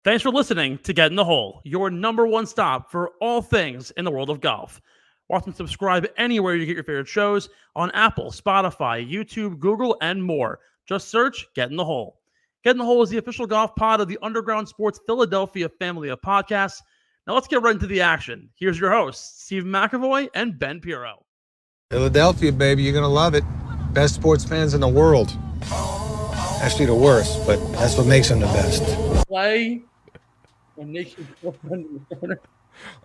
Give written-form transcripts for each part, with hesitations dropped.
Thanks for listening to Get in the Hole, your number one stop for all things in the world of golf. Watch and subscribe anywhere you get your favorite shows on Apple, Spotify, YouTube, Google, and more. Just search Get in the Hole. Get in the Hole is the official golf pod of the Underground Sports Philadelphia family of podcasts. Now let's get right into the action. Here's your hosts, Steve McAvoy and Ben Pirro. Philadelphia, baby, you're going to love it. Best sports fans in the world. Actually, the worst, but that's what makes them the best. Play.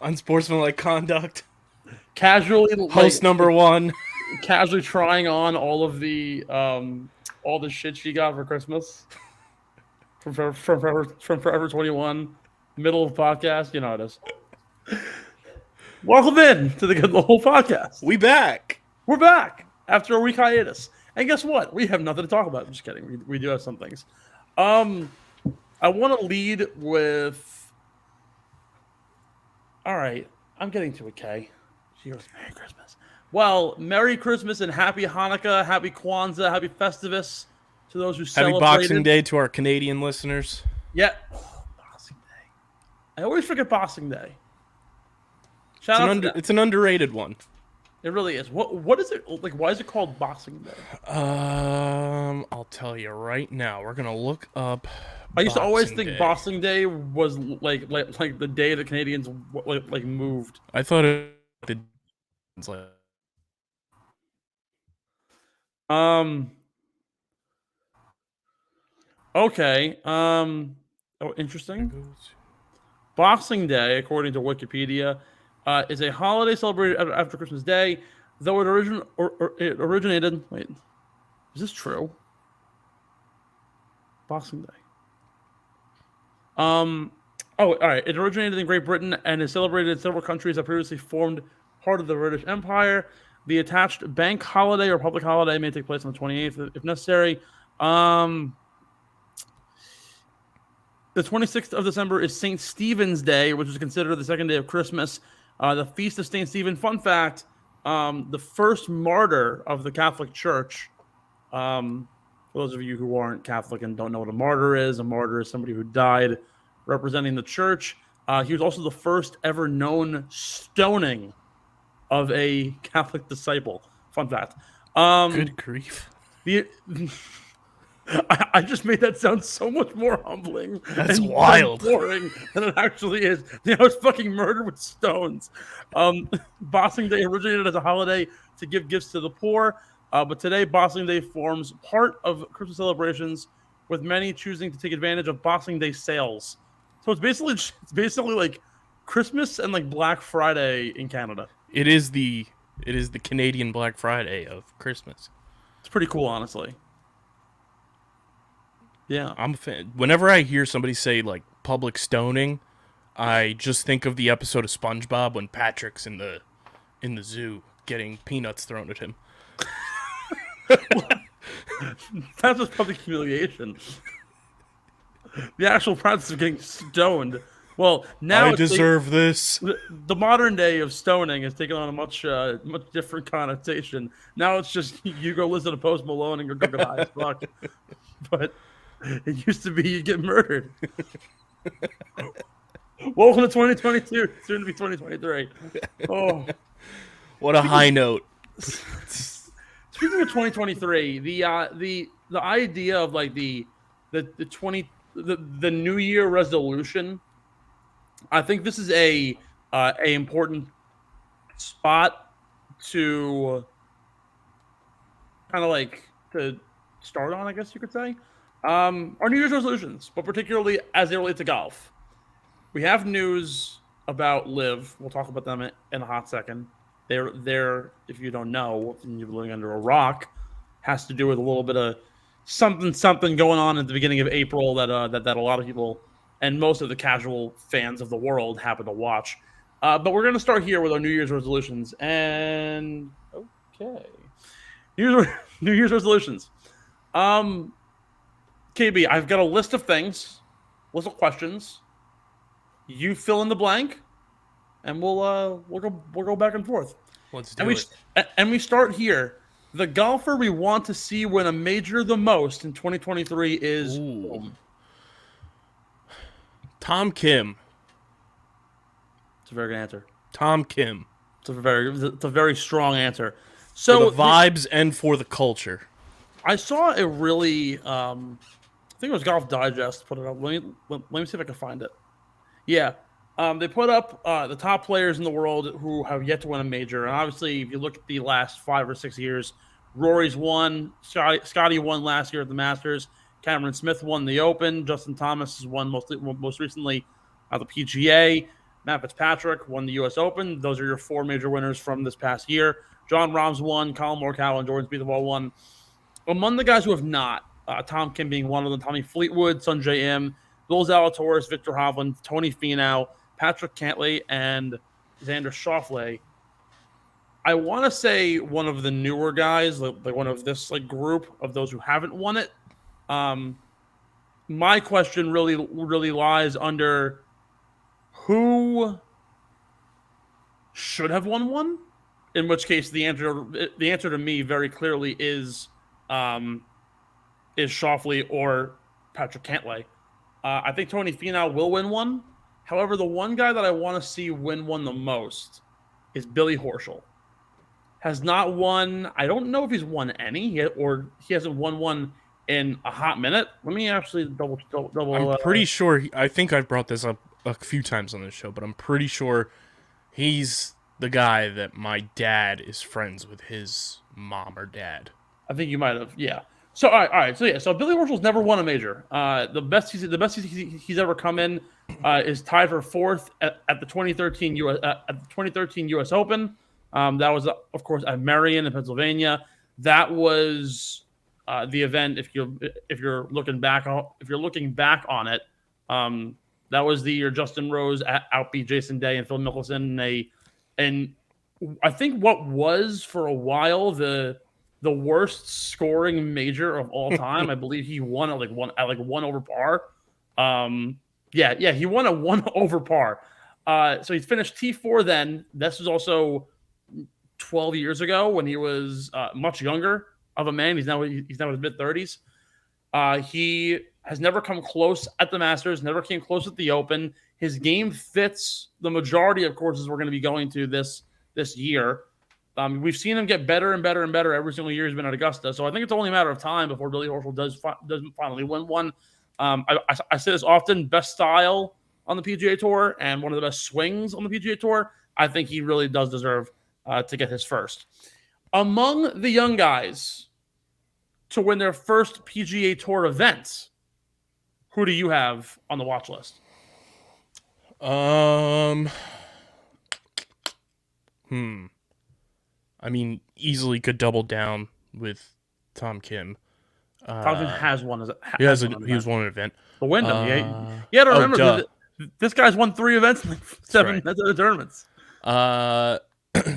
Unsportsmanlike conduct. Casually, Host number one. Casually trying on all the shit she got for Christmas from Forever 21. Middle of podcast, you know how it is. Welcome in to the Get in the Hole podcast. We back. We're back after a week hiatus. And guess what? We have nothing to talk about. I'm just kidding. We do have some things. I want to lead with... All right. I'm getting to it, Kay. She goes, Merry Christmas. Well, Merry Christmas and Happy Hanukkah, Happy Kwanzaa, Happy Festivus to those who celebrated. Happy Boxing Day to our Canadian listeners. Yeah. Oh, Boxing Day. I always forget Boxing Day. Shout out to them. It's an underrated one. It really is. What is it like? Why is it called Boxing Day? I'll tell you right now. We're gonna look up. I used to always think Boxing Day was like the day the Canadians like moved. I thought it's like. Okay. Oh, interesting. Boxing Day, according to Wikipedia, is a holiday celebrated after Christmas Day, though it originated. Wait, is this true? Boxing Day. Oh, all right. It originated in Great Britain and is celebrated in several countries that previously formed part of the British Empire. The attached bank holiday or public holiday may take place on the 28th if necessary. The 26th of December is St. Stephen's Day, which is considered the second day of Christmas. The Feast of St. Stephen. Fun fact, the first martyr of the Catholic Church, for those of you who aren't Catholic and don't know what a martyr is somebody who died representing the church. He was also the first ever known stoning of a Catholic disciple. Fun fact. Good grief. I just made that sound so much more humbling. That's wild. Boring than it actually is. I was fucking murdered with stones. Boxing Day originated as a holiday to give gifts to the poor, but today Boxing Day forms part of Christmas celebrations, with many choosing to take advantage of Boxing Day sales. So it's basically like Christmas and like Black Friday in Canada. It is the Canadian Black Friday of Christmas. It's pretty cool, honestly. Yeah, I'm a fan. Whenever I hear somebody say like public stoning, I just think of the episode of SpongeBob when Patrick's in the zoo getting peanuts thrown at him. That's just public humiliation. The actual process of getting stoned. Well, now I deserve this. The modern day of stoning has taken on a much different connotation. Now it's just you go listen to Post Malone and go high as fuck. But it used to be you get murdered. Welcome to 2022, soon to be 2023. Oh, what a high note. Speaking of 2023, the idea of like the New Year resolution, I think this is a important spot to kind of like to start on, I guess you could say. Our New Year's resolutions, but particularly as they relate to golf. We have news about LIV. We'll talk about them in a hot second. They're if you don't know, and you're living under a rock, has to do with a little bit of something going on at the beginning of April that a lot of people and most of the casual fans of the world happen to watch. But we're going to start here with our New Year's resolutions. And okay, New Year's resolutions. KB, I've got a list of things, list of questions. You fill in the blank, and we'll go back and forth. Let's do it. And we start here. The golfer we want to see win a major the most in 2023 is Tom Kim. It's a very good answer. Tom Kim. It's a very strong answer. For So the vibes and for the culture. I saw a really, I think it was Golf Digest put it up. Let me see if I can find it. Yeah, they put up the top players in the world who have yet to win a major. And obviously, if you look at the last 5 or 6 years, Rory's won. Scotty won last year at the Masters. Cameron Smith won the Open. Justin Thomas has won most recently the PGA. Matt Fitzpatrick won the U.S. Open. Those are your 4 major winners from this past year. John Rahm's won. Colin Morikawa and Jordan Spieth have all won. Among the guys who have not, Tom Kim being one of them, Tommy Fleetwood, Sungjae Im, Bill Zalatoris, Victor Hovland, Tony Finau, Patrick Cantlay, and Xander Schauffele. I want to say one of the newer guys, like one of this like group of those who haven't won it. My question really lies under who should have won one. In which case, the answer to me very clearly is Schauffele or Patrick Cantlay. I think Tony Finau will win one. However, the one guy that I want to see win one the most is Billy Horschel. Has not won. I don't know if he's won any or he hasn't won one in a hot minute. Let me actually double. I'm pretty sure. I think I've brought this up a few times on this show, but I'm pretty sure he's the guy that my dad is friends with his mom or dad. I think you might have. Yeah. So all right. So Billy Horschel's never won a major. The best he's ever come in is tied for 4th at the 2013 U.S. Open. That was of course at Marion in Pennsylvania. That was the event. If you're looking back on it, that was the year Justin Rose outbeat Jason Day and Phil Mickelson. And I think what was for a while the worst scoring major of all time. I believe he won at one over par. He won at 1 over par. So he finished T4 then. This was also 12 years ago when he was much younger of a man. He's now in his mid-30s. He has never come close at the Masters, never came close at the Open. His game fits the majority of courses we're going to be going to this year. We've seen him get better and better and better every single year he's been at Augusta. So I think it's only a matter of time before Billy Horschel does finally win one. I say this often, best style on the PGA Tour and one of the best swings on the PGA Tour. I think he really does deserve to get his first. Among the young guys to win their first PGA Tour events, who do you have on the watch list? I mean, easily could double down with Tom Kim. Tom Kim has one. He was won an event. The Wyndham. You got to remember, this guy's won 3 events in like 7 tournaments.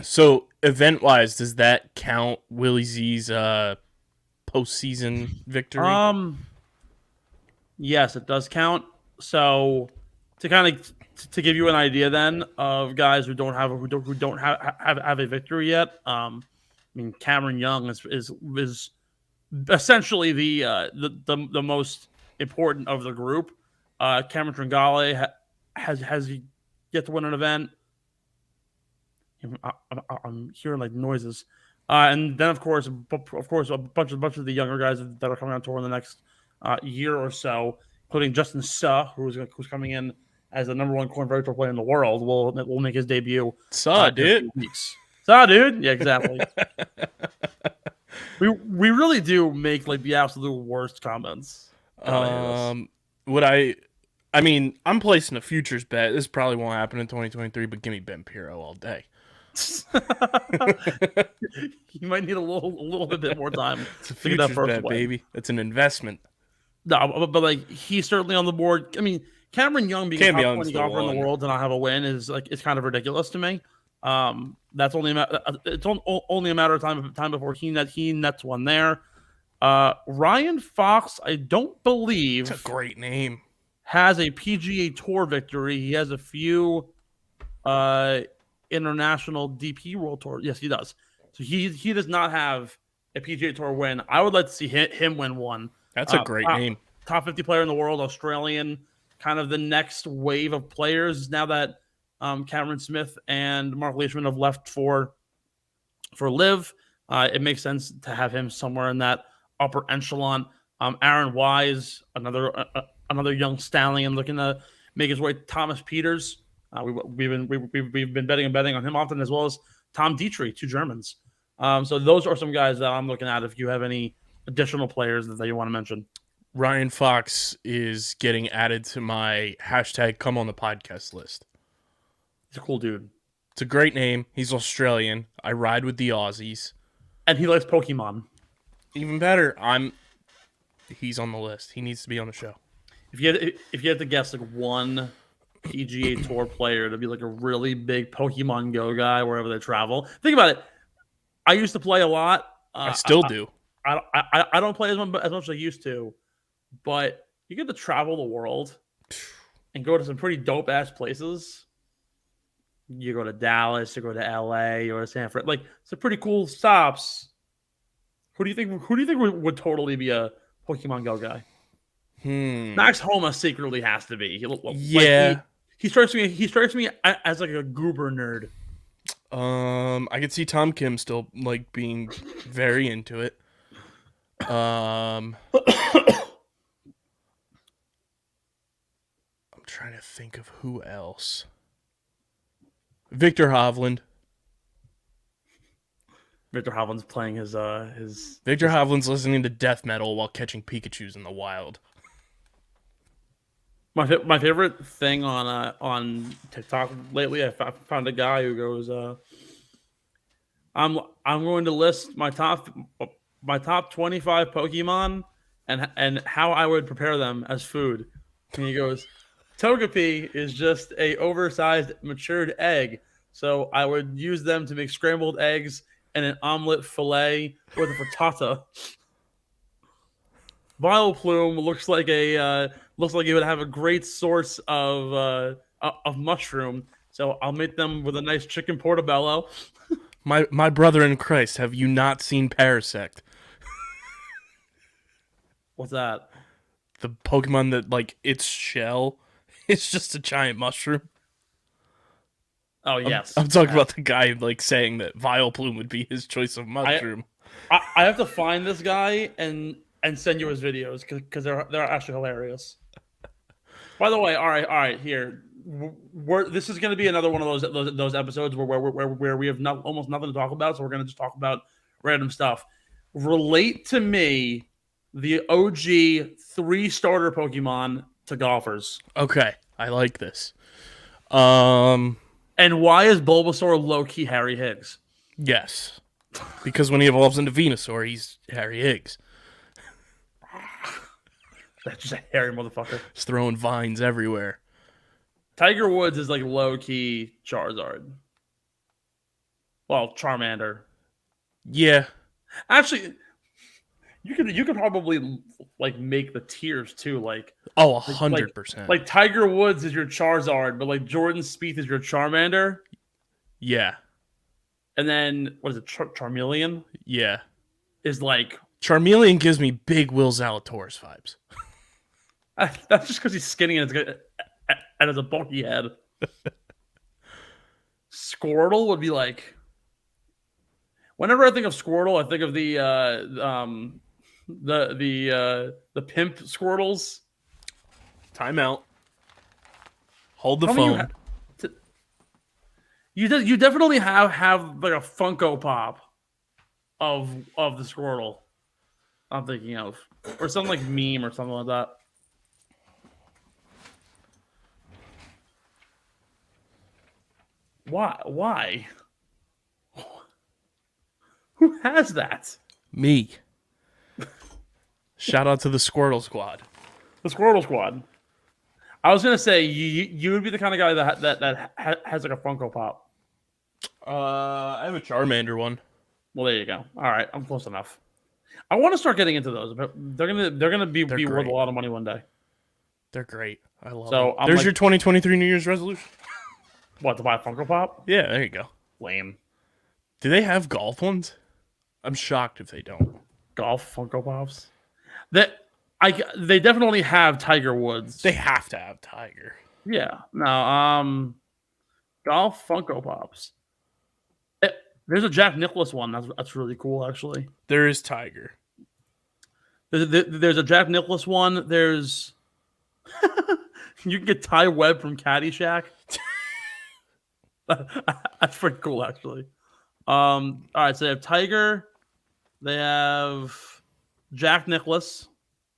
So event-wise, does that count Willie Z's postseason victory? Yes, it does count. So to give you an idea then of guys who don't have a victory yet. I mean, Cameron Young is essentially the most important of the group. Cameron Tringale has yet to win an event. I'm hearing like noises, and then of course a bunch of the younger guys that are coming on tour in the next year or so, including Justin Suh, who's coming in as the number 1 Corn Ferry Tour player in the world, will make his debut. Suh, dude. Suh, dude. Yeah, exactly. we really do make like the absolute worst comments. I mean, I'm placing a futures bet. This probably won't happen in 2023, but give me Ben Pirro all day. You might need a little bit more time. It's a futures bet, baby. It's an investment. No, but like he's certainly on the board. I mean, Cameron Young being a top 20 golfer in the world and not have a win is like it's kind of ridiculous to me. That's only a matter of time before he nets one there. Ryan Fox, I don't believe. It's a great name. Has a PGA Tour victory. He has a few international DP World Tour. Yes, he does. So he does not have a PGA Tour win. I would like to see him win one. That's a great name. Top 50 player in the world, Australian. kind of the next wave of players now that Cameron Smith and Mark Leishman have left for LIV. It makes sense to have him somewhere in that upper echelon. Aaron Wise, another young stallion looking to make his way. Thomas Peters, we've been betting on him often, as well as Tom Dietrich, 2 Germans. So those are some guys that I'm looking at. If you have any additional players that you want to mention, Ryan Fox is getting added to my hashtag come on the podcast list. he's a cool dude, It's a great name. He's Australian. I ride with the Aussies. and he likes Pokemon. Even better, he's on the list. He needs to be on the show. If you had to guess like one PGA Tour player to be like a really big Pokemon Go guy wherever they travel, think about it. I used to play a lot. I still do. I don't play as much as I used to, but you get to travel the world and go to some pretty dope ass places. You go to Dallas, you go to LA, you go to San Fran. Like, some pretty cool stops. Who do you think would totally be a Pokemon Go guy? Max Homa secretly has to be. Yeah. He strikes me as like a goober nerd. I could see Tom Kim still like being very into it. I'm trying to think of who else. Victor Hovland. Victor Hovland's playing his Victor Hovland's listening to death metal while catching Pikachus in the wild. My favorite thing on TikTok lately, I found a guy who goes, I'm going to list my top 25 Pokemon and how I would prepare them as food. And he goes, Togepi is just a oversized matured egg, so I would use them to make scrambled eggs and an omelet fillet with a frittata. Vileplume looks like he would have a great source of mushroom, so I'll make them with a nice chicken portobello. My brother in Christ, have you not seen Parasect? What's that? The Pokemon that, like, its shell is just a giant mushroom. Oh, yes. I'm talking about the guy, like, saying that Vileplume would be his choice of mushroom. I have to find this guy and send you his videos because they're actually hilarious. By the way, all right, here. This is going to be another one of those episodes where we have almost nothing to talk about, so we're going to just talk about random stuff. Relate to me the OG 3 starter Pokemon to golfers. Okay, I like this. And why is Bulbasaur low-key Harry Higgs? Yes. Because when he evolves into Venusaur, he's Harry Higgs. That's just a hairy motherfucker. He's throwing vines everywhere. Tiger Woods is like low-key Charizard. Well, Charmander. Yeah. Actually, you could probably like make the tiers too, like 100%. Like Tiger Woods is your Charizard, but like Jordan Spieth is your Charmander. Yeah. And then what is it? Charmeleon? Yeah. Is like Charmeleon gives me big Will Zalatoris vibes. That's just because he's skinny and has a bulky head. Squirtle would be like. Whenever I think of Squirtle, I think of the pimp Squirtles. Timeout. Hold the phone. You definitely have like a Funko Pop of the Squirtle. I'm thinking of, or something like meme or something like that. Why? Who has that? Me. Shout out to the Squirtle Squad. The Squirtle Squad. I was gonna say you would be the kind of guy that has like a Funko Pop. I have a Charmander one. Well, there you go. All right, I'm close enough. I want to start getting into those. But they're gonna be worth a lot of money one day. They're great. I love them. There's your 2023 New Year's resolution. What, to buy a Funko Pop? Yeah, there you go. Lame. Do they have golf ones? I'm shocked if they don't. Golf Funko Pops? They definitely have Tiger Woods. They have to have Tiger. Yeah. No. Golf Funko Pops. There's a Jack Nicklaus one. That's really cool, actually. There is Tiger. There's a Jack Nicklaus one. There's you can get Ty Webb from Caddyshack. That's pretty cool, actually. All right, so they have Tiger. They have Jack Nicklaus.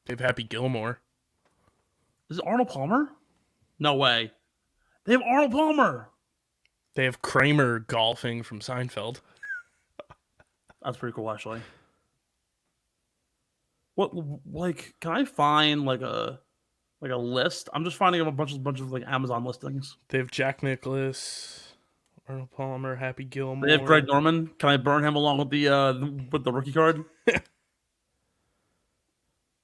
They have Happy Gilmore. Is it Arnold Palmer? No way. They have Arnold Palmer. They have Kramer golfing from Seinfeld. That's pretty cool, actually. What, like, can I find like a list? I'm just finding a bunch of like Amazon listings. They have Jack Nicklaus, Arnold Palmer, Happy Gilmore. They have Greg Norman. Can I burn him along with the rookie card?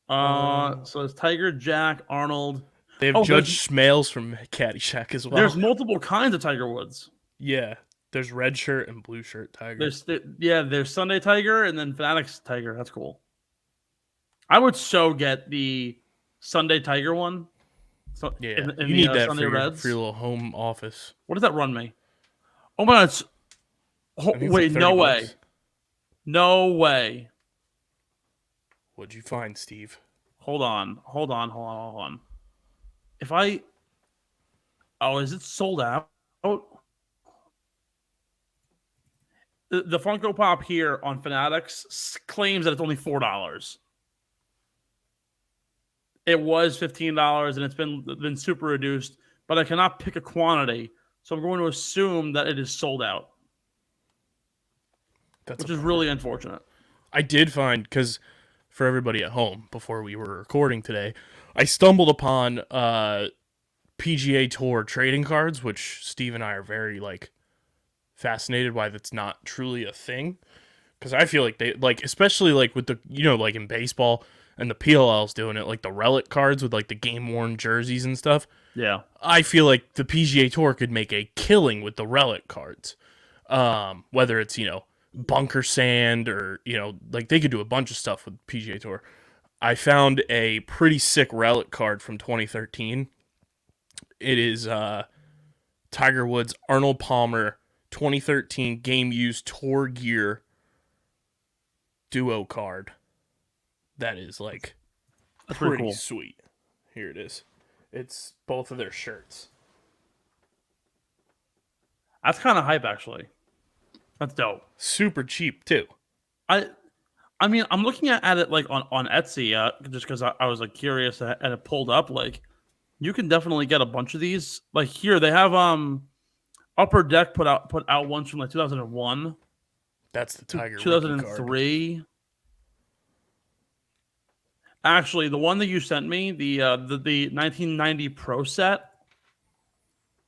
So it's Tiger, Jack, Arnold. They have Judge Smales from Caddyshack as well. There's multiple kinds of Tiger Woods. Yeah, there's red shirt and blue shirt Tiger. There's Sunday Tiger and then Fanatics Tiger. That's cool. I would so get the Sunday Tiger one. So yeah, in you need that Sunday for Reds. your little home office. What does that run me? Oh my God! Wait, like no $30. way! No way! What'd you find, Steve? Hold on. If is it sold out? The Funko Pop here on Fanatics claims that it's only $4. It was $15 and it's been super reduced, but I cannot pick a quantity, so I'm going to assume that it is sold out. Which is really unfortunate. I did find, because for everybody at home, before we were recording today, I stumbled upon PGA Tour trading cards, which Steve and I are very fascinated why that's not truly a thing. Because I feel like they especially with the in baseball and the PLL's doing it, like the relic cards with the game worn jerseys and stuff. Yeah, I feel like the PGA Tour could make a killing with the relic cards. Whether it's bunker sand or they could do a bunch of stuff with PGA Tour. I found a pretty sick relic card from 2013. It is Tiger Woods Arnold Palmer 2013 game used tour gear duo card. That is that's pretty cool. Sweet. Here it is. It's both of their shirts. That's kind of hype, actually. That's dope. Super cheap too. I mean, I'm looking at it on Etsy just because I was curious and it pulled up. You can definitely get a bunch of these. Here they have Upper Deck put out ones from 2001. That's the Tiger 2003. Actually, the one that you sent me, the 1990 Pro set,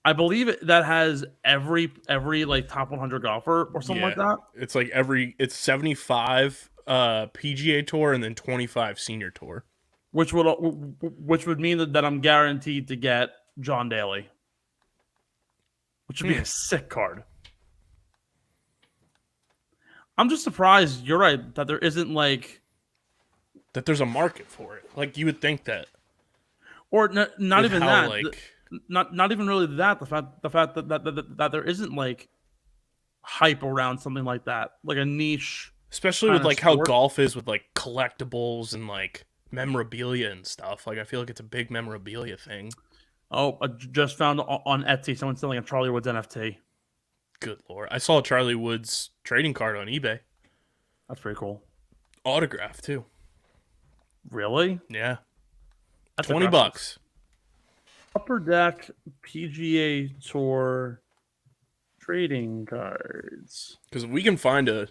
I believe that has every top 100 golfer or something like that. It's it's 75 PGA Tour and then 25 Senior Tour, which would mean that I'm guaranteed to get John Daly, which would be a sick card. I'm just surprised. You're right that there isn't that there's a market for it. You would think that, or not even that. Not even really that. The fact that there isn't hype around something like that, a niche, especially with how golf is with collectibles and memorabilia and stuff. I feel like it's a big memorabilia thing. Oh, I just found on Etsy someone selling a Charlie Woods NFT. Good lord, I saw a Charlie Woods trading card on eBay. That's pretty cool. Autograph too. Really? Yeah. That's $20. Upper Deck PGA Tour trading cards. Because if we can find a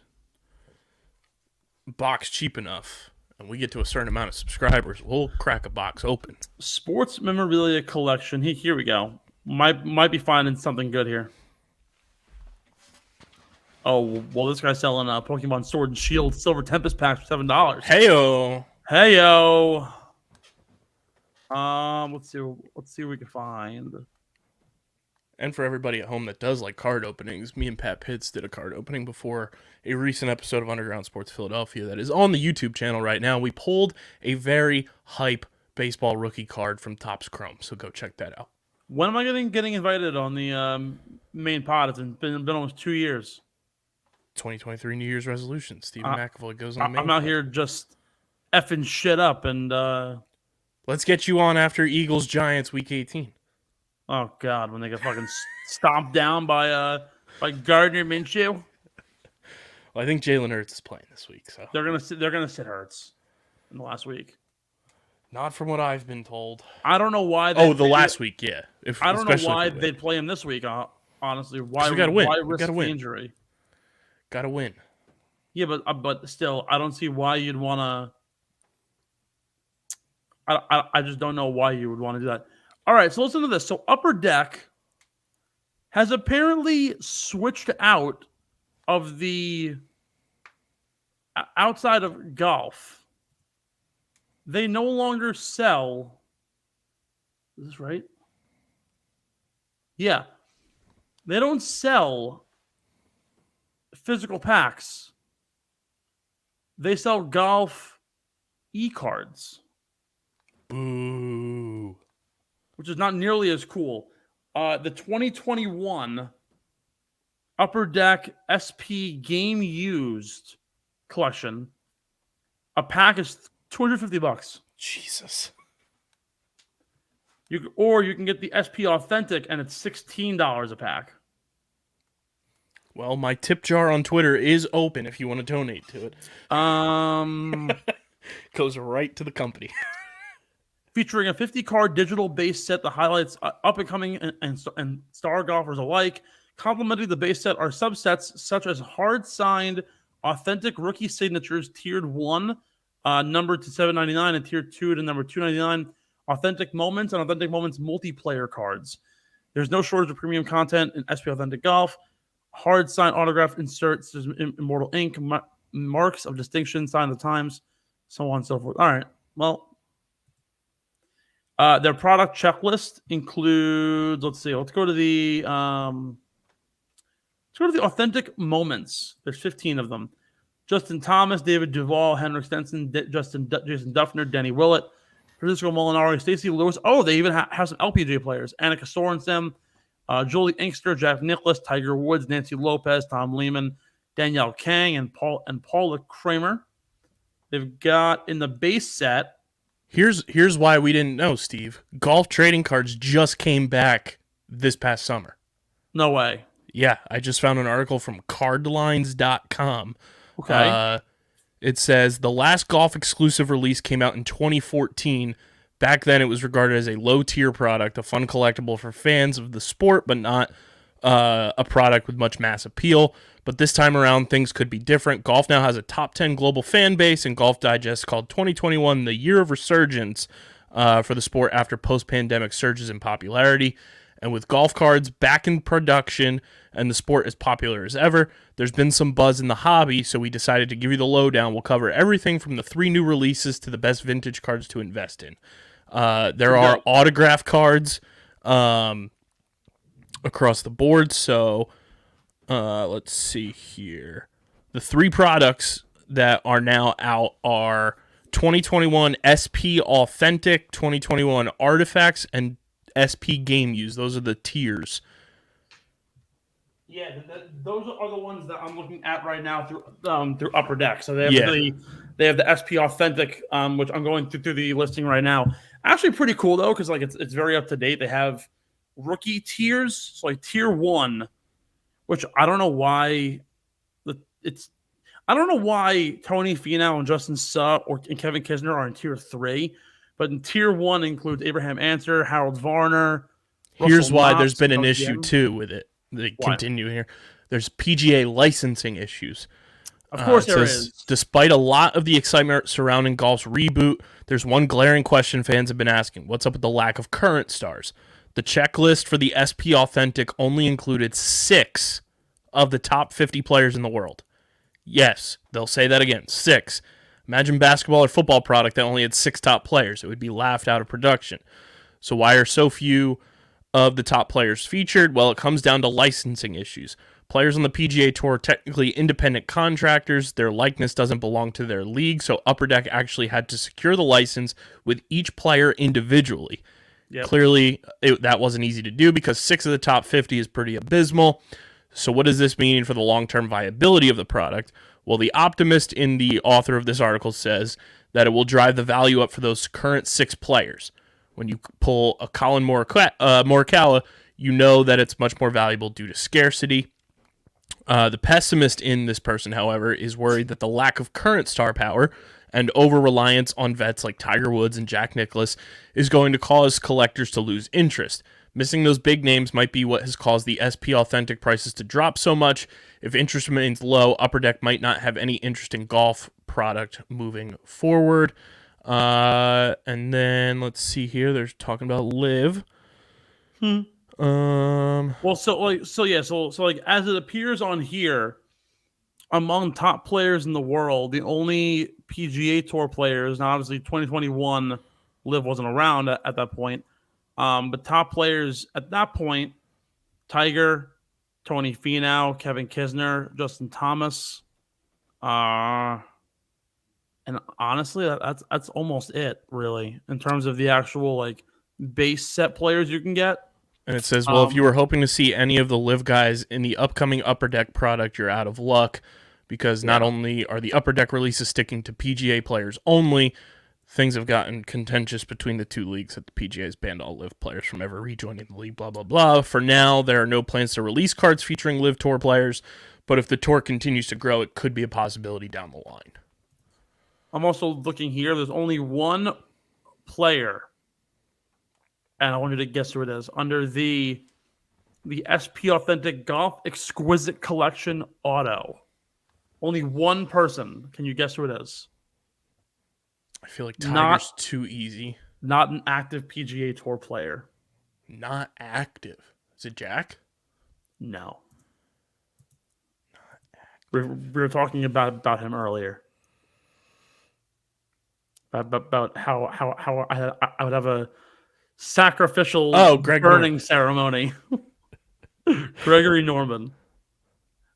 box cheap enough and we get to a certain amount of subscribers, we'll crack a box open. Sports memorabilia collection. Here we go. Might be finding something good here. Oh, well, this guy's selling a Pokemon Sword and Shield Silver Tempest pack for $7. Heyo. Let's see what we can find. And for everybody at home that does like card openings, me and Pat Pitts did a card opening before a recent episode of Underground Sports Philadelphia that is on the YouTube channel right now. We pulled a very hype baseball rookie card from Topps Chrome, so go check that out. When am I getting invited on the main pod? It's been almost 2 years. 2023 New Year's resolutions. Stephen McAvoy goes on the main I'm out pod. here just effing shit up, and Let's get you on after Eagles Giants Week 18. oh god, when they get fucking stomped down by Gardner Minshew. Well, I think Jalen Hurts is playing this week, so They're gonna sit Hurts in the last week. not from what I've been told. I don't know why. Last week, yeah. I don't know why they'd play him this week. Honestly, why? We gotta win. Why We risk gotta the win. injury? Gotta win. Yeah, but still, I don't see why you'd want to. I just don't know why you would want to do that. All right, so listen to this. So Upper Deck has apparently switched out of the outside of golf. They no longer sell. Is this right? Yeah. They don't sell physical packs. They sell golf e-cards, Boo. which is not nearly as cool. The 2021 Upper Deck SP Game Used collection, a pack is $250. Jesus. You can get the SP Authentic, and it's $16 a pack. Well, my tip jar on Twitter is open if you want to donate to it. Goes right to the company. Featuring a 50-card digital base set that highlights up-and-coming and star golfers alike. Complementing the base set are subsets such as hard-signed authentic rookie signatures, tiered 1, numbered to $7.99, and tiered 2 to number $2.99. Authentic Moments and Authentic Moments multiplayer cards. There's no shortage of premium content in SP Authentic Golf. Hard signed autograph inserts, there's immortal ink, marks of distinction, sign of the times, so on and so forth. All right. Well, their product checklist includes. Let's go to the Authentic Moments. There's 15 of them. Justin Thomas, David Duvall, Henrik Stenson, Jason Duffner, Denny Willett, Francisco Molinari, Stacey Lewis. Oh, they even have some LPGA players. Annika Sorensen, Julie Inkster, Jack Nicklaus, Tiger Woods, Nancy Lopez, Tom Lehman, Danielle Kang, and Paula Kramer. They've got in the base set. Here's why we didn't know, Steve. Golf trading cards just came back this past summer. No way. Yeah, I just found an article from cardlines.com. Okay. It says the last golf exclusive release came out in 2014. Back then, it was regarded as a low-tier product, a fun collectible for fans of the sport, but not a product with much mass appeal. But this time around, things could be different. Golf now has a top 10 global fan base, and Golf Digest called 2021 the year of resurgence for the sport after post-pandemic surges in popularity. And with golf cards back in production and the sport as popular as ever, there's been some buzz in the hobby, so we decided to give you the lowdown. We'll cover everything from the 3 new releases to the best vintage cards to invest in. There are autograph cards across the board, so let's see here. The 3 products that are now out are 2021 SP Authentic, 2021 Artifacts, and SP Game Use. Those are the tiers. Yeah, those are the ones that I'm looking at right now through Upper Deck. So they have the SP Authentic, which I'm going through the listing right now. Actually, pretty cool though, because like it's very up to date. They have rookie tiers, so like tier 1, which I don't know why Tony Finau and Justin Suh and Kevin Kisner are in tier 3, but in tier 1 includes Abraham Answer, Harold Varner. Here's Russell why Knox, there's been an OGM. issue too with it. They continue here. There's PGA licensing issues. Of course there says, is. Despite a lot of the excitement surrounding golf's reboot, there's one glaring question fans have been asking. What's up with the lack of current stars? The checklist for the SP Authentic only included 6 of the top 50 players in the world. Yes, they'll say that again. 6. Imagine basketball or football product that only had 6 top players. It would be laughed out of production. So why are so few of the top players featured? Well, it comes down to licensing issues. Players on the PGA Tour are technically independent contractors. Their likeness doesn't belong to their league, so Upper Deck actually had to secure the license with each player individually. Yep. Clearly, that wasn't easy to do because 6 of the top 50 is pretty abysmal. So what does this mean for the long-term viability of the product? Well, the optimist in the author of this article says that it will drive the value up for those current 6 players. When you pull a Colin Morikawa, you know that it's much more valuable due to scarcity. The pessimist in this person, however, is worried that the lack of current star power and over-reliance on vets like Tiger Woods and Jack Nicklaus is going to cause collectors to lose interest. Missing those big names might be what has caused the SP Authentic prices to drop so much. If interest remains low, Upper Deck might not have any interesting golf product moving forward. And then let's see here. They're talking about LIV. Well, so as it appears on here, among top players in the world, the only PGA Tour players, now obviously 2021, LIV wasn't around at that point, but top players at that point, Tiger, Tony Finau, Kevin Kisner, Justin Thomas, and honestly, that's almost it, really, in terms of the actual like base set players you can get. And it says, well, if you were hoping to see any of the LIV guys in the upcoming Upper Deck product, you're out of luck, because not only are the Upper Deck releases sticking to PGA players only, things have gotten contentious between the two leagues that the PGA has banned all LIV players from ever rejoining the league, blah, blah, blah. For now, there are no plans to release cards featuring LIV Tour players, but if the tour continues to grow, it could be a possibility down the line. I'm also looking here. There's only one player, and I want you to guess who it is, under the SP Authentic Golf Exquisite Collection Auto. Only one person. Can you guess who it is? I feel like Tiger's too easy. Not an active PGA Tour player. Not active. Is it Jack? No. We were talking about him earlier. About how I would have a sacrificial burning ceremony. Gregory Norman.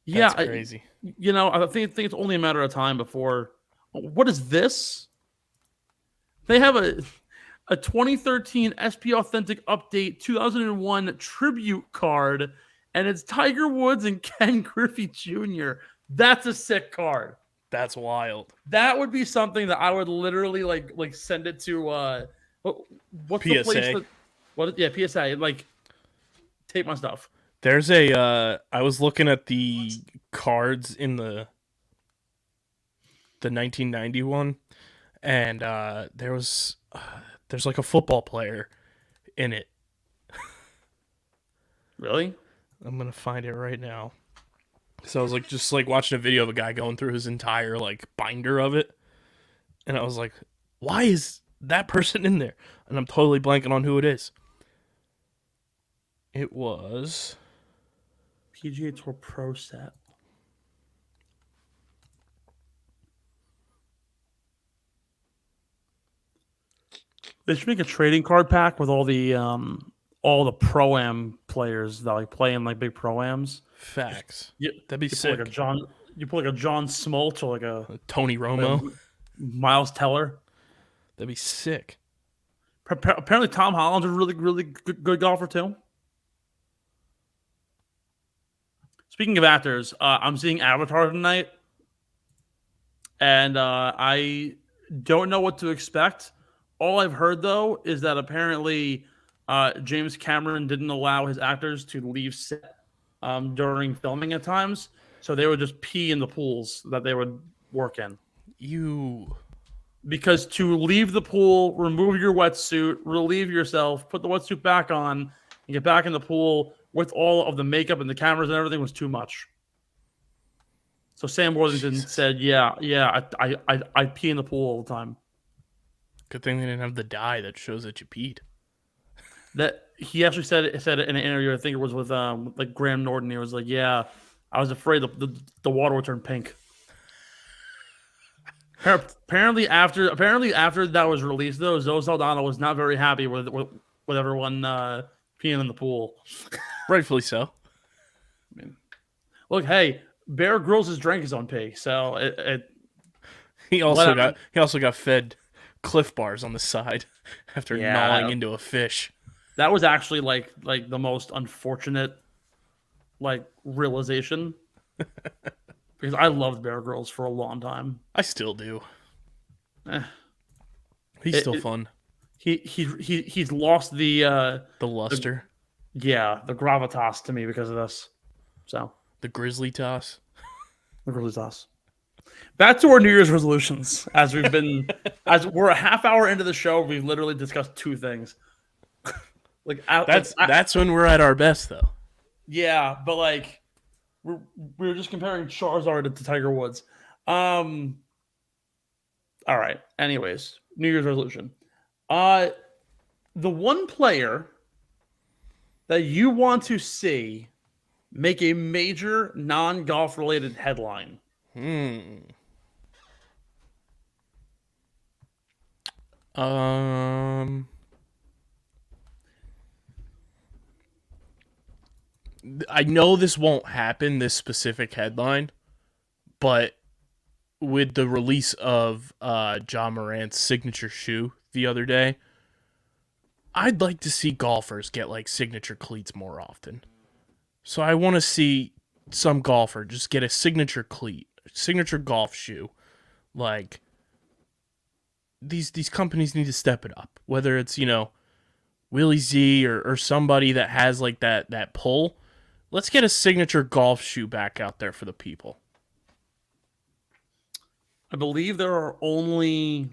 That's crazy. I think it's only a matter of time before. What is this? They have a 2013 SP Authentic Update 2001 tribute card, and it's Tiger Woods and Ken Griffey Jr. That's a sick card. That's wild. That would be something that I would literally like send it to what's PSA. the place PSA, like take my stuff. There's I was looking at the cards in the 1991, and there's like a football player in it. Really? I'm gonna find it right now. So I was just watching a video of a guy going through his entire binder of it, and I was like, why is that person in there? And I'm totally blanking on who it is. It was PGA Tour Pro set. They should make a trading card pack with all the Pro-Am players that play in big Pro-Ams. Facts. Yeah, that'd be sick. You put a John Smoltz or a Tony Romo, Miles Teller. That'd be sick. Apparently, Tom Holland's a really, really good golfer too. Speaking of actors, I'm seeing Avatar tonight, and I don't know what to expect. All I've heard, though, is that apparently James Cameron didn't allow his actors to leave set during filming at times, so they would just pee in the pools that they would work in. Because to leave the pool, remove your wetsuit, relieve yourself, put the wetsuit back on, and get back in the pool with all of the makeup and the cameras and everything was too much. So Sam Worthington said, "Yeah, I pee in the pool all the time." Good thing they didn't have the dye that shows that you peed. That he actually said it in an interview. I think it was with Graham Norton. He was like, "Yeah, I was afraid the water would turn pink." Apparently after that was released, though, Zoe Saldana was not very happy with everyone peeing in the pool. Rightfully so. I mean, look, hey, Bear Grylls has drank his own pee, so He also whatever. got fed Cliff Bars on the side after gnawing into a fish. That was actually like the most unfortunate realization because I loved Bear Grylls for a long time. I still do. Eh. He's still fun. He's lost the luster. the gravitas to me because of this. So The grizzly toss. the grizzly toss. Back to our New Year's resolutions. As we're a half hour into the show, we've literally discussed two things. That's when we're at our best, though. Yeah, but we're just comparing Charizard to Tiger Woods. All right. Anyways, New Year's resolution. The one player that you want to see make a major non-golf related headline. I know this won't happen, this specific headline, but with the release of Ja Morant's signature shoe the other day, I'd like to see golfers get signature cleats more often. So I want to see some golfer just get a signature cleat, signature golf shoe. These companies need to step it up. Whether it's, Willie Z or somebody that has that pull. Let's get a signature golf shoe back out there for the people. I believe there are only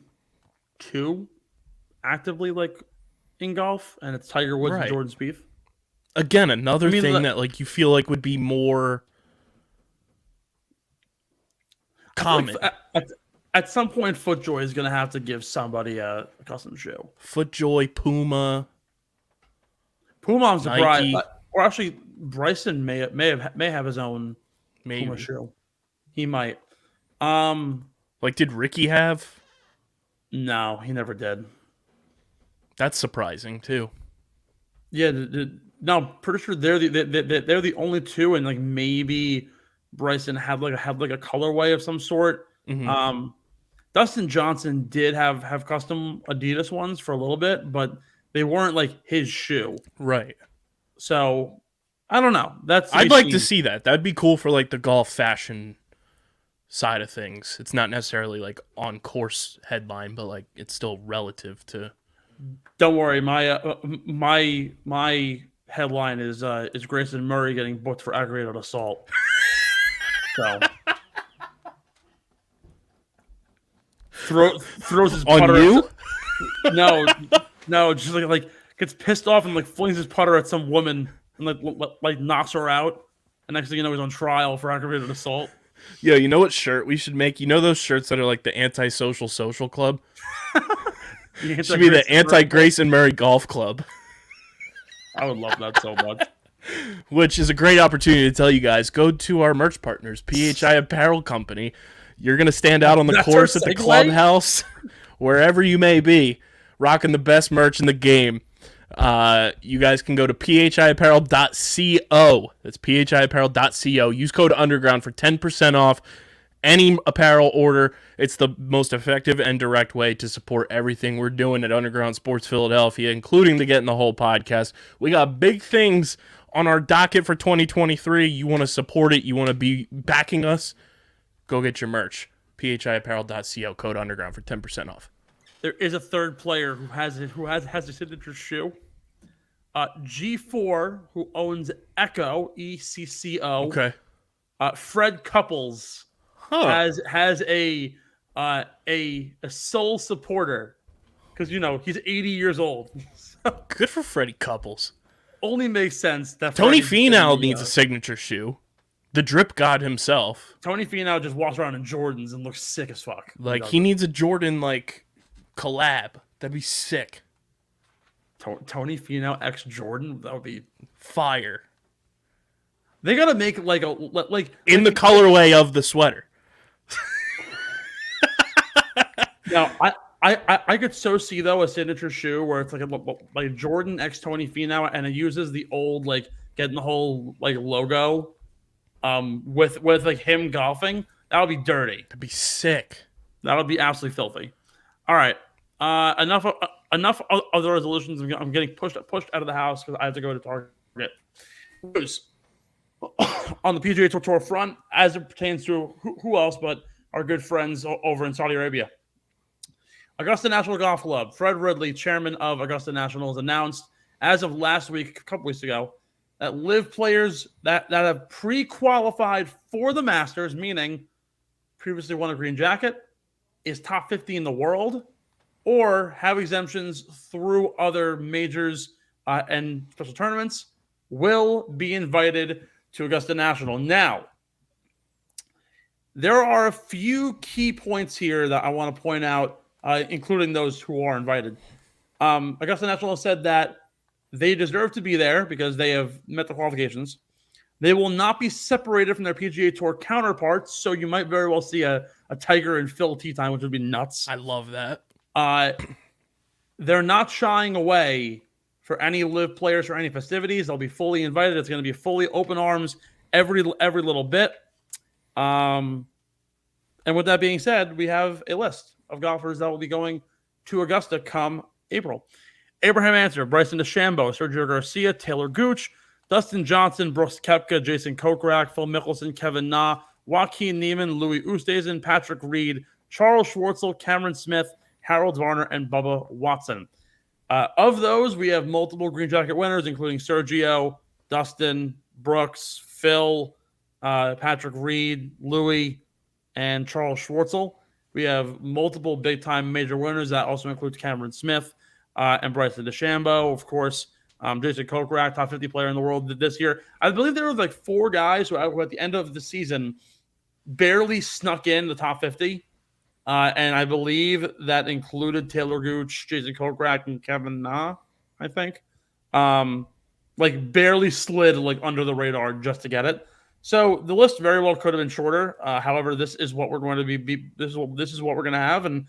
two actively in golf, and it's Tiger Woods and Jordan Spieth. Again, another thing that you feel would be more common. At some point, FootJoy is going to have to give somebody a custom shoe. FootJoy, Puma. I'm surprised. Nike. Or actually, Bryson may have his own Puma shoe. He might. Did Ricky have? No, he never did. That's surprising too. Yeah, no, pretty sure they're the only two, and maybe Bryson had a colorway of some sort. Mm-hmm. Dustin Johnson did have custom Adidas ones for a little bit, but they weren't his shoe. Right. So I don't know. I'd like to see that. That'd be cool for the golf fashion side of things. It's not necessarily on course headline, but it's still relative to. Don't worry, my headline is Grayson Murray getting booked for aggravated assault. So throws his putter on you. No, just gets pissed off and flings his putter at some woman and knocks her out. And next thing you know, he's on trial for aggravated assault. Yo, you know what shirt we should make? You know those shirts that are the Anti-Social Social Club? Should be the Anti-Grayson Murray Golf Club. I would love that so much. Which is a great opportunity to tell you guys, go to our merch partners, PHI Apparel Company. You're going to stand out on the course at the clubhouse, wherever you may be, rocking the best merch in the game. You guys can go to phiapparel.co. That's phiapparel.co. Use code underground for 10% off any apparel order. It's the most effective and direct way to support everything we're doing at Underground Sports Philadelphia, including the Getting the Whole podcast. We got big things on our docket for 2023. You want to support it, you want to be backing us, go get your merch. phiapparel.co, code underground for 10% off. There is a third player who has a signature shoe. G4, who owns Echo, ECCO. Okay. Fred Couples has a sole supporter because he's 80 years old. Good for Freddie Couples. Only makes sense that Tony Finau needs a signature shoe. The drip god himself. Tony Finau just walks around in Jordans and looks sick as fuck. He needs a Jordan collab. That'd be sick. Tony Finau x Jordan, that would be fire. They gotta make in the colorway of the sweater. Now I could so see though a signature shoe where it's like Jordan X Tony Finau and it uses the old like getting the whole like logo with like him golfing. That would be dirty. That'd be sick. That would be absolutely filthy. All right. Enough of the resolutions. I'm getting pushed out of the house because I have to go to Target. News on the PGA Tour front as it pertains to who else but our good friends over in Saudi Arabia. Augusta National Golf Club, Fred Ridley, chairman of Augusta National, has announced as of last week, a couple weeks ago, that LIV players that have pre-qualified for the Masters, meaning previously won a green jacket, is top 50 in the world, or have exemptions through other majors and special tournaments, will be invited to Augusta National. Now, there are a few key points here that I want to point out, including those who are invited. Augusta National has said that they deserve to be there because they have met the qualifications. They will not be separated from their PGA Tour counterparts, so you might very well see a Tiger and Phil tee time, which would be nuts. I love that. They're not shying away for any LIV players for any festivities. They'll be fully invited. It's going to be fully open arms every little bit. And with that being said, we have a list of golfers that will be going to Augusta come April. Abraham Ancer, Bryson DeChambeau, Sergio Garcia, Taylor Gooch, Dustin Johnson, Brooks Koepka, Jason Kokrak, Phil Mickelson, Kevin Na, Joaquin Neiman, Louis Oosthuizen, Patrick Reed, Charles Schwartzel, Cameron Smith, Harold Varner, and Bubba Watson. Of those, we have multiple green jacket winners, including Sergio, Dustin, Brooks, Phil, Patrick Reed, Louis, and Charles Schwartzel. We have multiple big-time major winners. That also includes Cameron Smith and Bryson DeChambeau, of course. Jason Kokrak, top 50 player in the world this year. I believe there were like 4 guys who at the end of the season barely snuck in the top 50. And I believe that included Taylor Gooch, Jason Kokrak, and Kevin Na, I think. Like barely slid like under the radar just to get it. So the list very well could have been shorter. However, this is what we're going to be. This is what we're going to have, and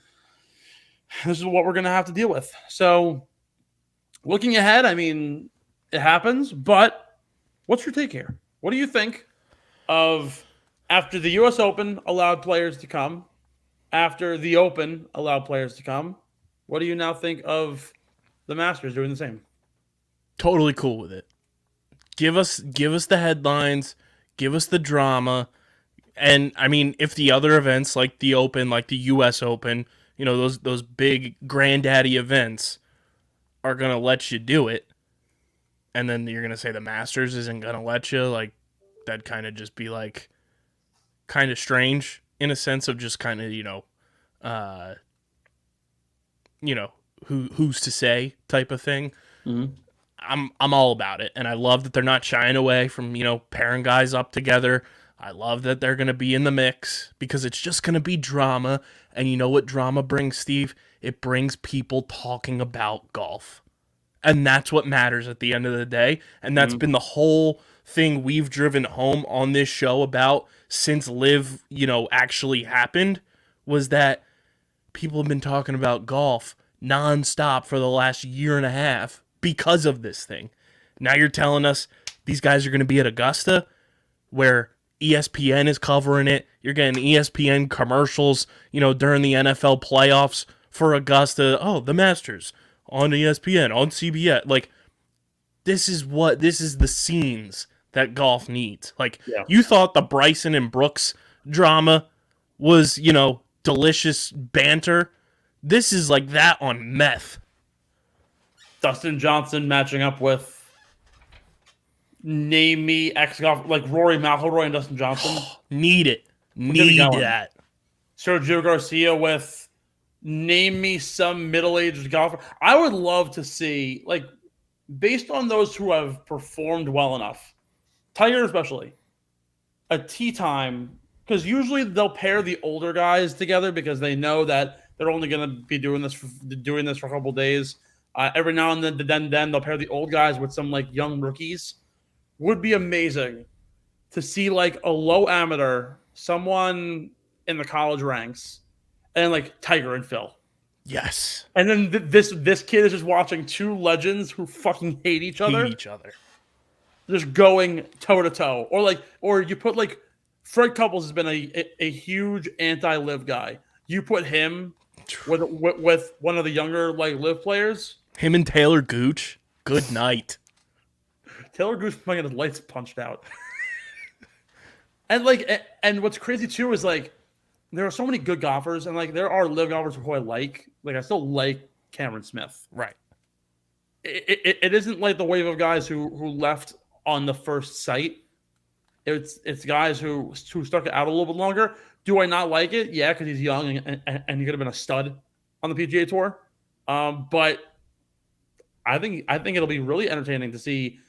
this is what we're going to have to deal with. So looking ahead, I mean, it happens. But what's your take here? What do you think of after the U.S. Open allowed players to come? After the Open allowed players to come, what do you now think of the Masters doing the same? Totally cool with it. Give us the headlines, give us the drama, and I mean, if the other events like the Open, like the U.S. Open, you know, those big granddaddy events are gonna let you do it, and then you're gonna say the Masters isn't gonna let you, like that'd kind of just be like kind of strange. In a sense of just kind of, who's to say type of thing. Mm-hmm. I'm all about it, and I love that they're not shying away from pairing guys up together. I love that they're gonna be in the mix because it's just gonna be drama, and you know what drama brings, Steve? It brings people talking about golf, and that's what matters at the end of the day. And that's been the whole thing we've driven home on this show about since LIV, actually happened, was that people have been talking about golf nonstop for the last year and a half because of this thing. Now you're telling us these guys are going to be at Augusta, where ESPN is covering it. You're getting ESPN commercials, during the NFL playoffs for Augusta. Oh, the Masters on ESPN, on CBS. Like, this is the scenes that golf needs. Like, You thought the Bryson and Brooks drama was, delicious banter. This is like that on meth. Dustin Johnson matching up with name me ex-golf, like Rory McIlroy and Dustin Johnson. Need that. Sergio Garcia with name me some middle-aged golfer. I would love to see, like, based on those who have performed well enough, Tiger especially, a tee time, because usually they'll pair the older guys together because they know that they're only going to be doing this for a couple days. Every now and then they'll pair the old guys with some like young rookies. Would be amazing to see like a low amateur, someone in the college ranks, and like Tiger and Phil. Yes. And then this kid is just watching two legends who fucking hate each other, just going toe to toe. Or you put like Fred Couples has been a huge anti-live guy. You put him with one of the younger like live players. Him and Taylor Gooch. Good night. Taylor Gooch playing his lights punched out. And what's crazy too is like there are so many good golfers, and like there are live golfers who I like. Like I still like Cameron Smith. Right. It isn't like the wave of guys who left on the first sight. It's guys who stuck it out a little bit longer. Do I not like it? Yeah, because he's young and he could have been a stud on the PGA Tour. But I think it'll be really entertaining to see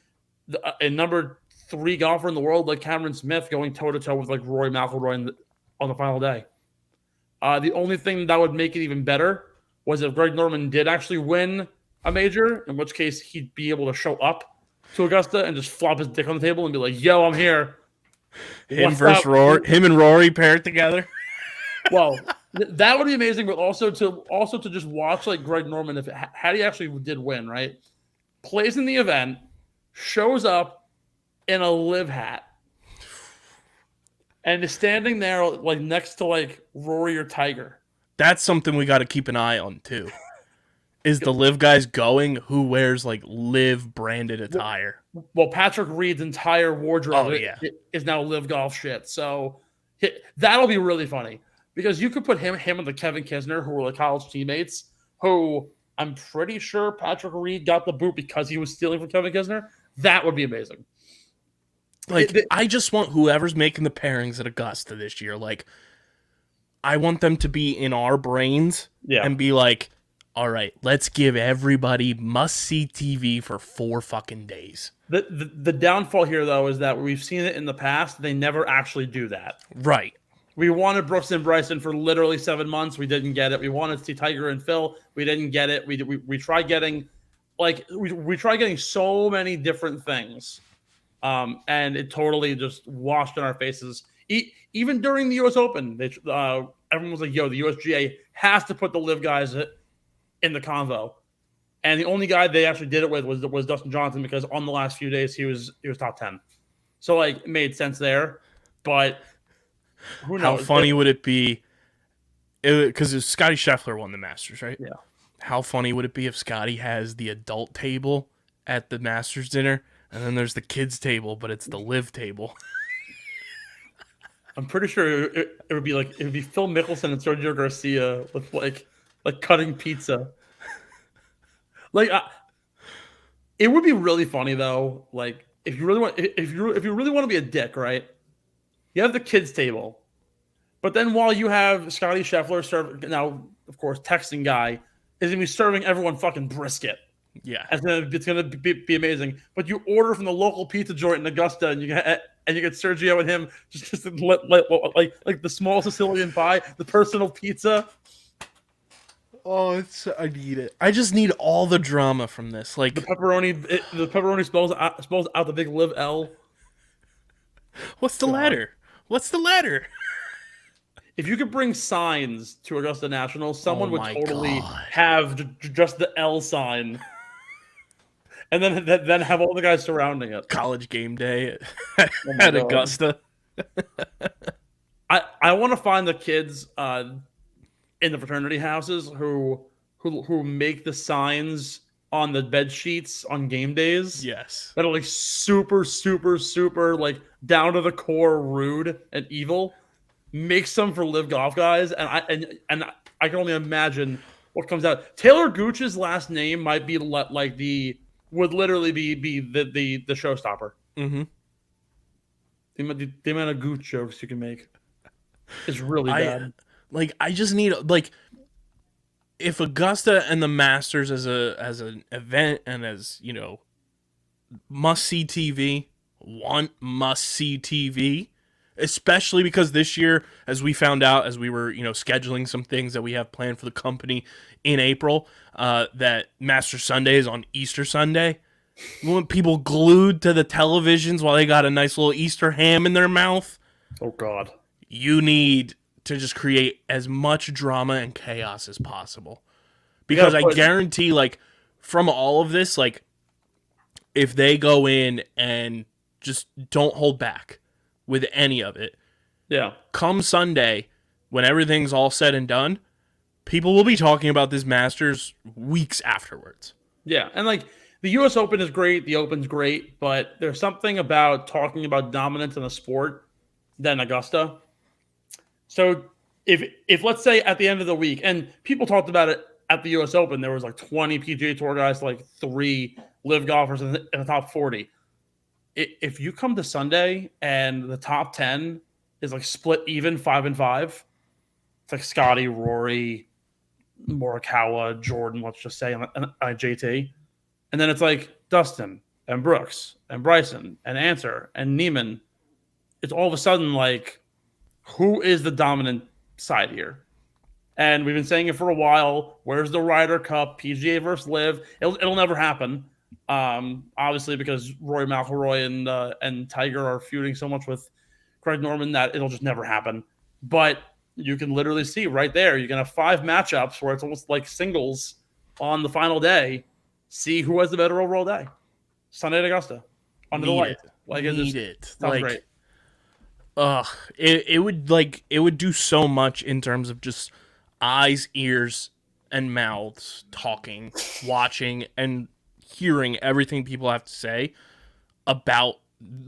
a number 3 golfer in the world like Cameron Smith going toe to toe with like Rory McIlroy on the final day. The only thing that would make it even better was if Greg Norman did actually win a major, in which case he'd be able to show up to Augusta and just flop his dick on the table and be like, "Yo, I'm here." Him and Rory paired together. Well, that would be amazing, but also to just watch like Greg Norman had he actually did win, right? Plays in the event, shows up in a live hat, and is standing there like next to like Rory or Tiger. That's something we got to keep an eye on too. Is the live guys going who wears like live branded attire? Well, Patrick Reed's entire wardrobe is now live golf shit. So that'll be really funny because you could put him and the Kevin Kisner, who were like college teammates, who I'm pretty sure Patrick Reed got the boot because he was stealing from Kevin Kisner. That would be amazing. Like, I just want whoever's making the pairings at Augusta this year, like, I want them to be in our brains and be like, all right, let's give everybody must-see TV for 4 fucking days. The downfall here, though, is that we've seen it in the past. They never actually do that. Right. We wanted Brooks and Bryson for literally 7 months. We didn't get it. We wanted to see Tiger and Phil. We didn't get it. We tried getting, like, we tried getting so many different things. And it totally just washed in our faces. Even during the U.S. Open, everyone was like, yo, the USGA has to put the live guys in the convo. And the only guy they actually did it with was Dustin Johnson because on the last few days he was top 10. So like it made sense there. But who knows? How funny would it be? Because Scotty Scheffler won the Masters, right? Yeah. How funny would it be if Scotty has the adult table at the Masters dinner and then there's the kids table, but it's the live table? I'm pretty sure it would be Phil Mickelson and Sergio Garcia with like cutting pizza. Like it would be really funny though. Like if you really want to be a dick, right? You have the kids table, but then while you have Scotty Scheffler now, of course, texting guy is gonna be serving everyone fucking brisket. Yeah, it's gonna be amazing. But you order from the local pizza joint in Augusta, and you get Sergio and him just like the small Sicilian pie, the personal pizza. Oh, I need it. I just need all the drama from this. Like the pepperoni spells out the big live L. What's the ladder? What's the ladder? If you could bring signs to Augusta National, someone would totally have just the L sign. And then have all the guys surrounding it. College game day at Augusta. I want to find the kids in the fraternity houses who make the signs on the bed sheets on game days. Yes. That are like super, super, super like down to the core rude and evil. Make some for live golf guys, and I can only imagine what comes out. Taylor Gooch's last name might be like would literally be the showstopper. Mm-hmm. The amount of Gooch jokes you can make is really bad. I just need if Augusta and the Masters as an event and as must see TV, especially because this year, as we found out as we were scheduling some things that we have planned for the company in April, that Master Sunday is on Easter Sunday. We want people glued to the televisions while they got a nice little Easter ham in their mouth. Oh God. You need to just create as much drama and chaos as possible. Because I guarantee, like, from all of this, like, if they go in and just don't hold back with any of it, yeah, come Sunday, when everything's all said and done, people will be talking about this Masters weeks afterwards. yeah, and like the U.S. Open is great, the Open's great, but there's something about talking about dominance in a sport than Augusta. So if let's say at the end of the week, and people talked about it at the U.S. Open, there was like 20 PGA Tour guys, like 3 live golfers in the top 40. If you come to Sunday and the top 10 is like split even 5-5, it's like Scotty, Rory, Morikawa, Jordan, let's just say, and JT. And then it's like Dustin and Brooks and Bryson and Answer and Neiman. It's all of a sudden like, who is the dominant side here? And we've been saying it for a while. Where's the Ryder Cup, PGA versus LIV? It'll never happen. Obviously, because Rory McIlroy and Tiger are feuding so much with Craig Norman that it'll just never happen. But you can literally see right there, you can have 5 matchups where it's almost like singles on the final day. See who has the better overall day. Sunday at Augusta. Under the light. Like, it sounds great. It would do so much in terms of just eyes, ears, and mouths talking, watching, and hearing everything people have to say about,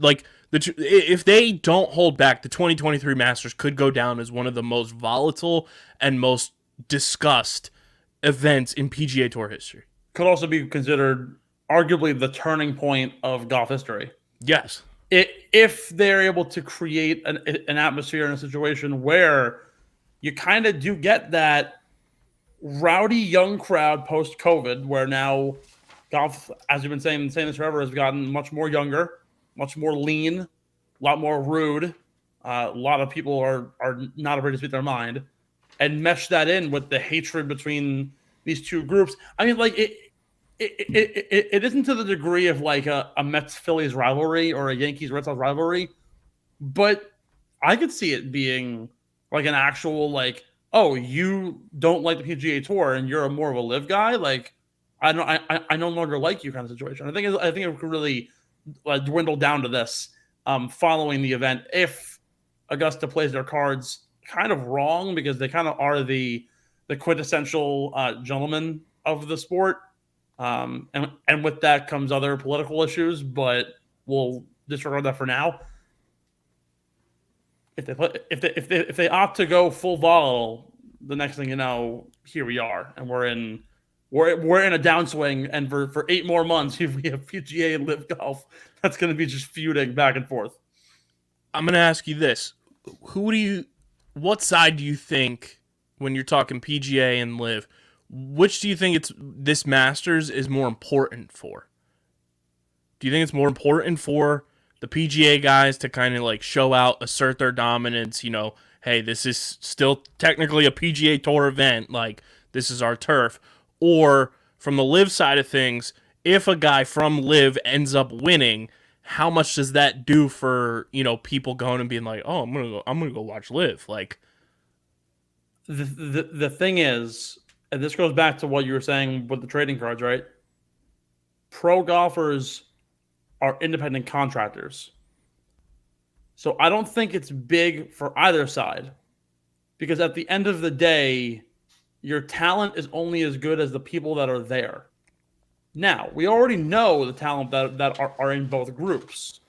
like, if they don't hold back, the 2023 Masters could go down as one of the most volatile and most discussed events in PGA Tour history. Could also be considered arguably the turning point of golf history. Yes. If they're able to create an atmosphere in a situation where you kind of do get that rowdy young crowd post-COVID, where now golf, as we've been saying this forever, has gotten much more younger, much more lean, a lot more rude. A lot of people are not afraid to speak their mind, and mesh that in with the hatred between these two groups. I mean, like it isn't to the degree of like a Mets-Phillies rivalry or a Yankees-Red Sox rivalry, but I could see it being like an actual, like, oh, you don't like the PGA Tour and you're more of a live guy. Like, I no longer like you kind of situation. I think it could really dwindle down to this following the event if Augusta plays their cards kind of wrong, because they kind of are the quintessential gentleman of the sport. And with that comes other political issues, but we'll disregard that for now. If they opt to go full volatile, the next thing you know, here we are, and we're in a downswing, and for 8 more months, we have PGA and LIV golf that's going to be just feuding back and forth. I'm going to ask you this: what side do you think, when you're talking PGA and LIV, which do you think this Masters is more important for? Do you think it's more important for the PGA guys to kind of like show out, assert their dominance, hey, this is still technically a PGA Tour event, like, this is our turf? Or from the LIV side of things, if a guy from LIV ends up winning, how much does that do for, people going and being like, oh, I'm gonna go watch LIV? Like, the thing is, and this goes back to what you were saying with the trading cards, right? Pro golfers are independent contractors. So I don't think it's big for either side, because at the end of the day, your talent is only as good as the people that are there. Now, we already know the talent that are in both groups.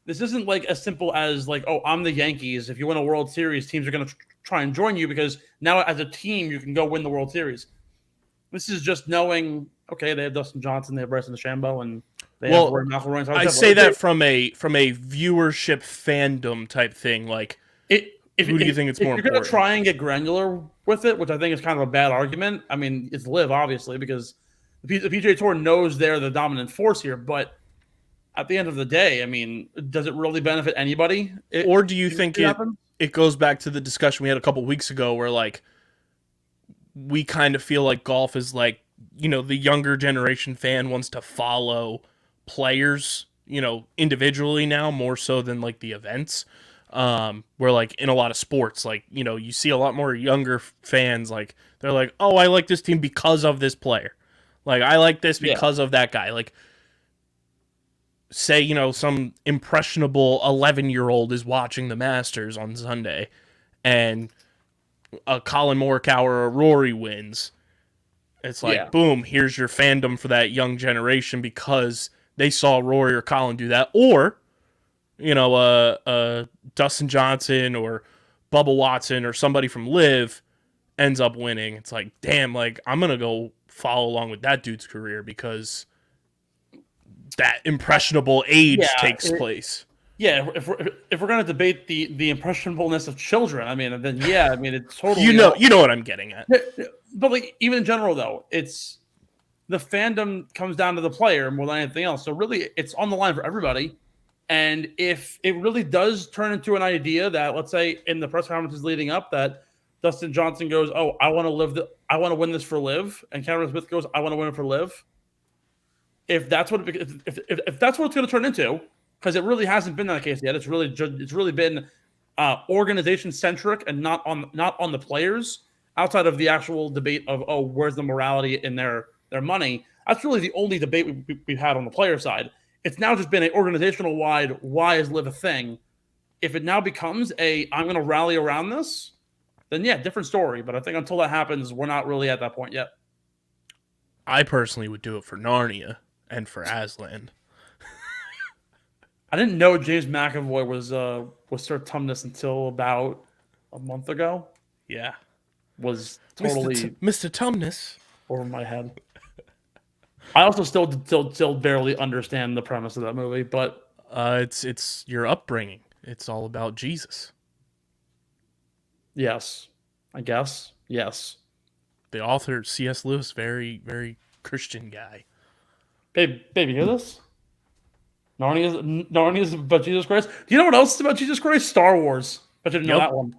This isn't like as simple as like, oh, I'm the Yankees. If you win a World Series, teams are going to try and join you because now as a team, you can go win the World Series. This is just knowing, okay, they have Dustin Johnson, they have Bryson DeChambeau, and they have Rory McIlroy. I say that from a viewership fandom type thing. Like, who do you think it's more important? If you're going to try and get granular with it, which I think is kind of a bad argument. I mean, it's LIV, obviously, because the PGA Tour knows they're the dominant force here. But at the end of the day, I mean, does it really benefit anybody? Or do you think it goes back to the discussion we had a couple weeks ago where, like, we kind of feel like golf is like, the younger generation fan wants to follow players, individually now more so than like the events. Where like in a lot of sports, like, you know, you see a lot more younger fans, like they're like, oh, I like this team because of this player. Like, I like this Yeah. because of that guy. Like, say, you know, some impressionable 11-year-old is watching the Masters on Sunday and a Colin Morikawa or a Rory wins. It's like, Yeah. boom, here's your fandom for that young generation because they saw Rory or Colin do that. Or, you know, Dustin Johnson or Bubba Watson or somebody from LIV ends up winning. It's like, damn, like, I'm going to go follow along with that dude's career because that impressionable age takes place. Yeah, if we're gonna debate the impressionableness of children, I mean, then yeah, I mean, it's totally You know what I'm getting at. But like even in general though, it's the fandom comes down to the player more than anything else. So really, it's on the line for everybody. And if it really does turn into an idea that, let's say, in the press conferences leading up, that Dustin Johnson goes, "Oh, I want to win this for LIV," and Cameron Smith goes, "I want to win it for LIV." If that's what if that's what it's going to turn into, because it really hasn't been that case yet. It's really been organization centric and not on the players. Outside of the actual debate of, oh, where's the morality in their money? That's really the only debate we've had on the player side. It's now just been an organizational wide, why is LIV a thing? If it now becomes I'm going to rally around this, then yeah, different story. But I think until that happens, we're not really at that point yet. I personally would do it for Narnia and for Aslan. I didn't know James McAvoy was Sir Tumnus until about a month ago. Yeah. Was totally Mr. Tumnus over my head. I also still barely understand the premise of that movie, but it's your upbringing. It's all about Jesus. Yes, I guess yes. The author C.S. Lewis, very very Christian guy. Babe, you hear this? Narnia is about Jesus Christ. Do you know what else is about Jesus Christ? Star Wars. I didn't know that one.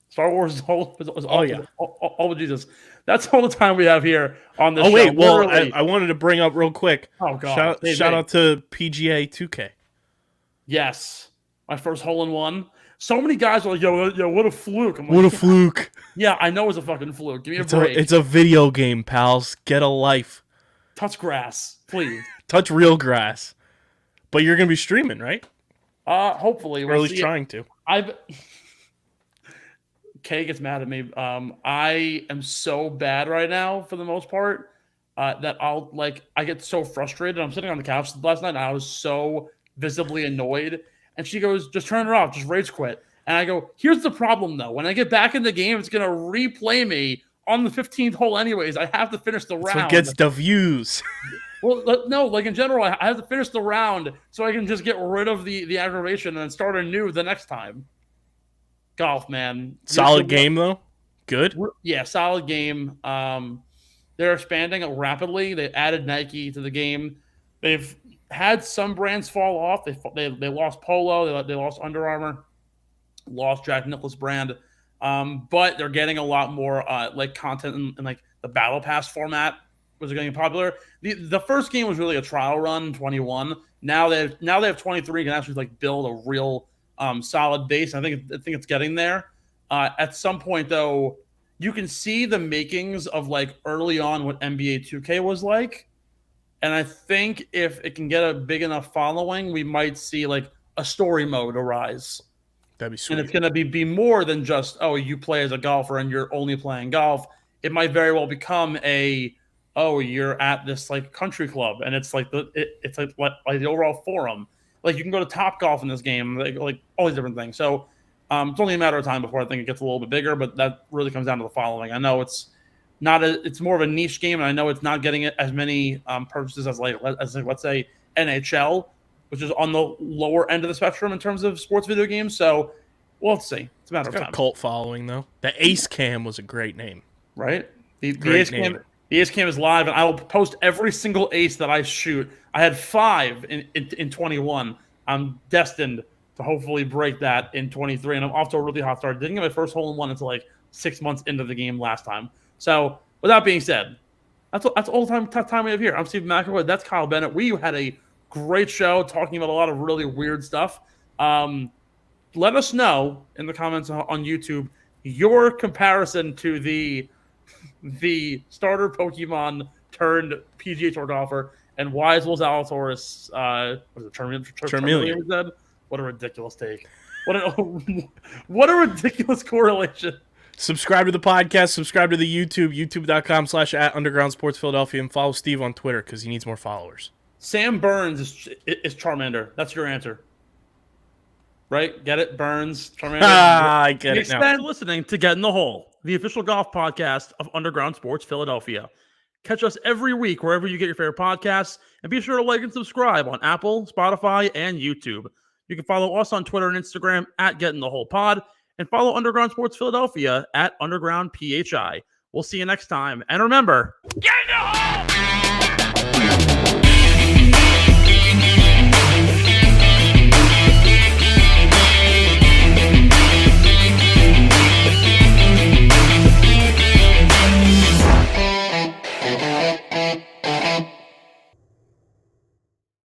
Star Wars is all with Jesus. That's all the time we have here on this show. Wait, well, I wanted to bring up real quick. Oh, God. Shout out to PGA 2K. Yes. My first hole-in-one. So many guys are like, yo, what a fluke. I'm like, what a fluke. Yeah, I know it's a fucking fluke. Give me a break. It's a video game, pals. Get a life. Touch grass, please. Touch real grass. But you're going to be streaming, right? Hopefully. Or at least trying to. Kay gets mad at me. I am so bad right now for the most part that I get so frustrated. I'm sitting on the couch last night and I was so visibly annoyed. And she goes, just turn it off, just rage quit. And I go, here's the problem though. When I get back in the game, it's gonna replay me on the 15th hole anyways. I have to finish the round. That's what gets the views. Well, no, like in general, I have to finish the round so I can just get rid of the aggravation and start anew the next time. Golf, man. Solid game though. Good. Yeah, solid game. They're expanding rapidly. They added Nike to the game. They've had some brands fall off. They lost Polo. They lost Under Armour. Lost Jack Nicklaus brand. But they're getting a lot more like content in like the Battle Pass format was getting popular. The first game was really a trial run, 21. Now they have 23 and can actually like build a real solid base. I think it's getting there. At some point though, you can see the makings of like early on what NBA 2K was like. And I think if it can get a big enough following, we might see like a story mode arise. That'd be sweet. And it's going to be more than just, oh, you play as a golfer and you're only playing golf. It might very well become you're at this like country club and it's like it's like the overall forum. Like you can go to Top Golf in this game, like all these different things. So it's only a matter of time before I think it gets a little bit bigger, but that really comes down to the following. I know it's more of a niche game, and I know it's not getting as many purchases as let's say NHL, which is on the lower end of the spectrum in terms of sports video games. So we'll see. It's a matter of time. A cult following though. The Ace Cam was a great name, right? The Ace Cam is live, and I will post every single ace that I shoot. I had 5 in 21. I'm destined to hopefully break that in 23, and I'm off to a really hot start. Didn't get my first hole-in-one until like 6 months into the game last time. So, with that being said, that's all the time we have here. I'm Steve McAvoy. That's Kyle Bennett. We had a great show talking about a lot of really weird stuff. let us know in the comments on YouTube your comparison to the starter Pokemon turned PGA Tour golfer and why is Zalatoris was it Charmeleon? What a ridiculous take. What a ridiculous correlation. Subscribe to the podcast. Subscribe to the YouTube, youtube.com/@undergroundsportsphiladelphia, and follow Steve on Twitter because he needs more followers. Sam Burns is Charmander. That's your answer. Right? Get it? Burns, Charmander. I get it now. Thanks for listening to Get in the Hole, the official golf podcast of Underground Sports Philadelphia. Catch us every week wherever you get your favorite podcasts, and be sure to like and subscribe on Apple, Spotify, and YouTube. You can follow us on Twitter and Instagram @GetInTheHolePod, and follow Underground Sports Philadelphia @UndergroundPHI. We'll see you next time. And remember, get in the hole!